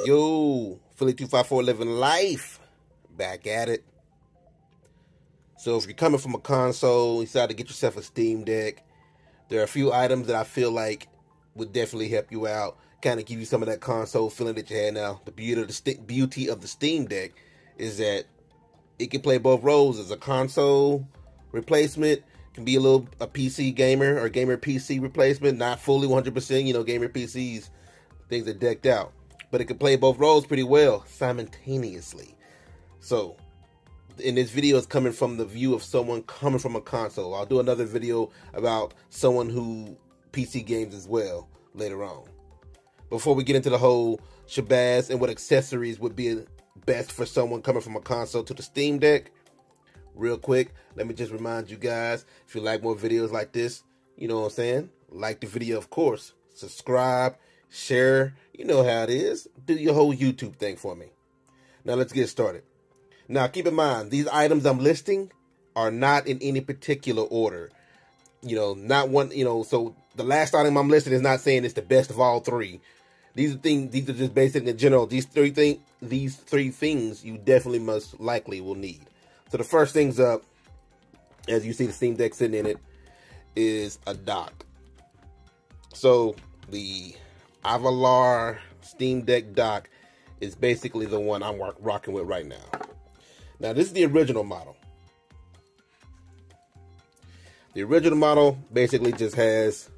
Yo, Philly 254 living life. Back at it. So if you're coming from a console, you decide to get yourself a Steam Deck, there are a few items that I feel like would definitely help you out. Kind of give you some of that console feeling that you had now. The beauty of the Steam Deck is that it can play both roles as a console replacement. Can be a PC gamer or gamer PC replacement, not fully 100%. You know, gamer PCs, things are decked out, but it can play both roles pretty well simultaneously. So, in this video is coming from the view of someone coming from a console. I'll do another video about someone who PC games as well later on. Before we get into the whole shabazz and what accessories would be best for someone coming from a console to the Steam Deck, real quick, let me just remind you guys, if you like more videos like this, you know what I'm saying? Like the video, of course. Subscribe, share, you know how it is. Do your whole YouTube thing for me. Now let's get started. Now keep in mind, these items I'm listing are not in any particular order. You know, not one, you know, so the last item I'm listing is not saying it's the best of all three. These are just basic in general. These three things you definitely most likely will need. So the first things up, as you see the Steam Deck sitting in it, is a dock. So the iVoler Steam Deck dock is basically the one I'm rocking with right now. Now this is the original model. The original model basically just has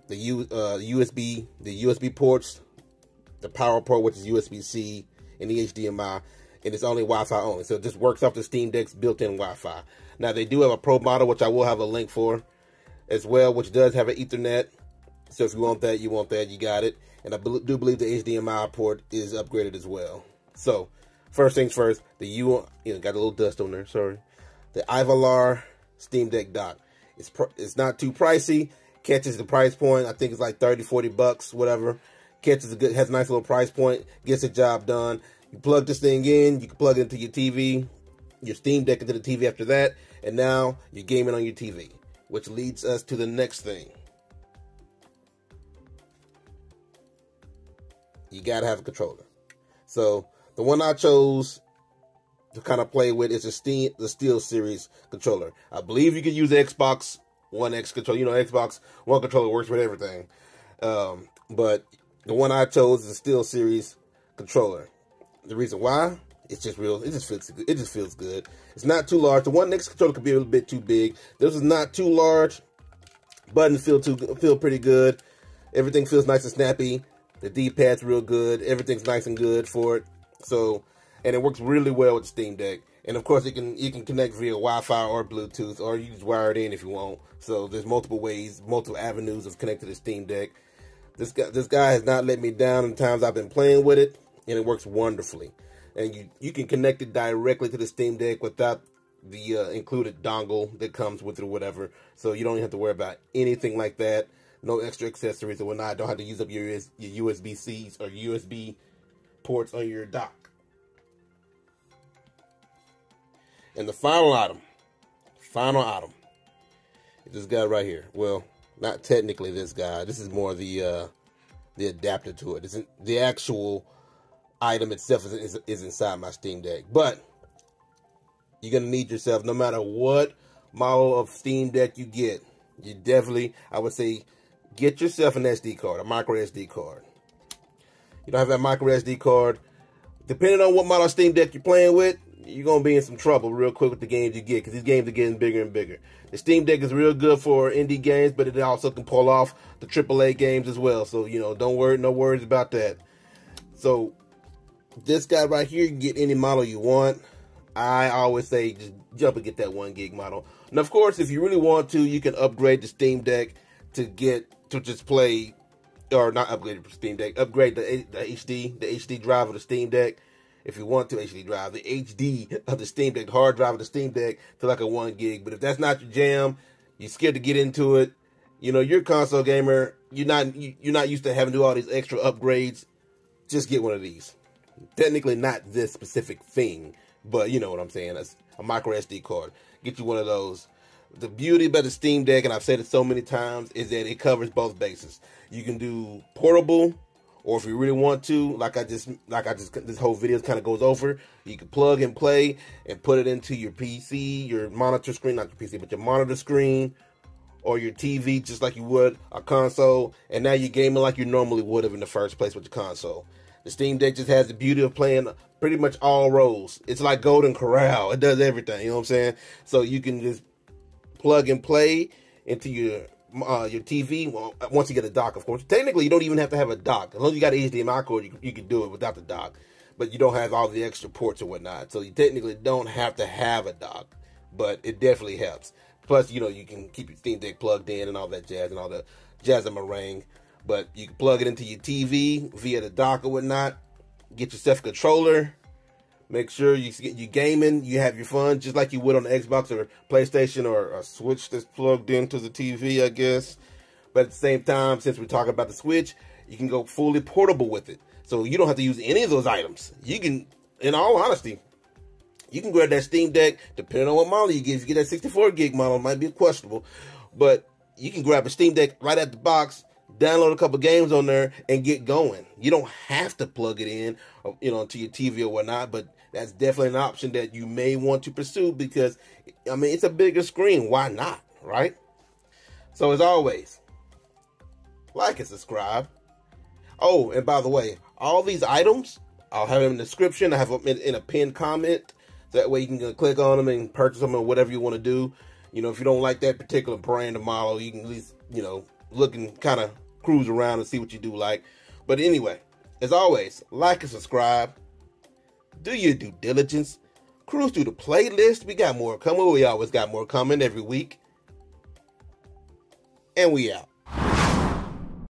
the USB ports, the power port, which is USB-C, and the HDMI, and it's only Wi-Fi only. So it just works off the Steam Deck's built-in Wi-Fi. Now they do have a Pro model, which I will have a link for as well, which does have an Ethernet. So if you want that, you got it. And I do believe the HDMI port is upgraded as well. So first things first, got a little dust on there, sorry. The iVoler Steam Deck dock. It's not too pricey. Catches the price point. I think it's like 30, 40 bucks, whatever. Has a nice little price point. Gets the job done. You plug this thing in. You can plug it into your TV, your Steam Deck into the TV after that, and now you're gaming on your TV. Which leads us to the next thing. You gotta have a controller. So the one I chose to kind of play with is the Steel Series controller. I believe you can use the Xbox One X controller. You know, Xbox One controller works with everything. But the one I chose is the Steel Series controller. The reason why, it's just real. It just feels good. It's not too large. The One X controller could be a little bit too big. This is not too large. Buttons feel pretty good. Everything feels nice and snappy. The D-pad's real good. Everything's nice and good for it. So, and it works really well with the Steam Deck. And of course, you can connect via Wi-Fi or Bluetooth, or you just wire it in if you want. So there's multiple ways, multiple avenues of connecting to the Steam Deck. This guy has not let me down in the times I've been playing with it, and it works wonderfully. And you can connect it directly to the Steam Deck without the included dongle that comes with it or whatever. So you don't have to worry about anything like that. No extra accessories or whatnot. Don't have to use up your USB-Cs or USB ports on your dock. And the final item, is this guy right here. Well, not technically this guy. This is more the adapter to it. The actual item itself is inside my Steam Deck. But you're gonna need yourself, no matter what model of Steam Deck you get, you definitely, I would say, get yourself an SD card, a micro SD card. You don't have that micro SD card, depending on what model Steam Deck you're playing with, you're going to be in some trouble real quick with the games you get, because these games are getting bigger and bigger. The Steam Deck is real good for indie games, but it also can pull off the AAA games as well. So, you know, don't worry, no worries about that. So, this guy right here, you can get any model you want. I always say just jump and get that 1 gig model. And of course, if you really want to, you can upgrade the Steam Deck to just play, or not upgrade the Steam Deck, upgrade the HD drive of the Steam Deck. If you want to HD drive, the HD of the Steam Deck, hard drive of the Steam Deck to like a 1 gig. But if that's not your jam, you're scared to get into it, you know, you're a console gamer, you're not used to having to do all these extra upgrades, just get one of these. Technically not this specific thing, but you know what I'm saying. That's a micro SD card. Get you one of those. The beauty about the Steam Deck, and I've said it so many times, is that it covers both bases. You can do portable Or if you really want to, this whole video kind of goes over, you can plug and play and put it into your PC, your monitor screen, not your PC, but your monitor screen, or your TV, just like you would a console. And now you're gaming like you normally would have in the first place with your console. The Steam Deck just has the beauty of playing pretty much all roles. It's like Golden Corral. It does everything, you know what I'm saying? So you can just plug and play into your TV, well, once you get a dock, of course. Technically, you don't even have to have a dock. As long as you got an HDMI cord, you can do it without the dock. But you don't have all the extra ports or whatnot. So you technically don't have to have a dock. But it definitely helps. Plus, you know, you can keep your Steam Deck plugged in and all that jazz and all the jazz and meringue. But you can plug it into your TV via the dock or whatnot. Get yourself a controller. Make sure you gaming, you have your fun, just like you would on the Xbox or PlayStation or a Switch that's plugged into the TV, I guess. But at the same time, since we're talking about the Switch, you can go fully portable with it. So you don't have to use any of those items. You can, in all honesty, you can grab that Steam Deck, depending on what model you get. If you get that 64 gig model, it might be questionable. But you can grab a Steam Deck right at the box, download a couple games on there, and get going. You don't have to plug it in, you know, to your TV or whatnot, but that's definitely an option that you may want to pursue because, I mean, it's a bigger screen. Why not, right? So as always, like and subscribe. Oh, and by the way, all these items, I'll have them in the description. I have them in a pinned comment. So that way you can click on them and purchase them or whatever you want to do. You know, if you don't like that particular brand or model, you can at least, you know, look and kind of cruise around and see what you do like. But anyway, as always, like and subscribe. Do your due diligence. Cruise through the playlist. We got more coming. We always got more coming every week. And we out.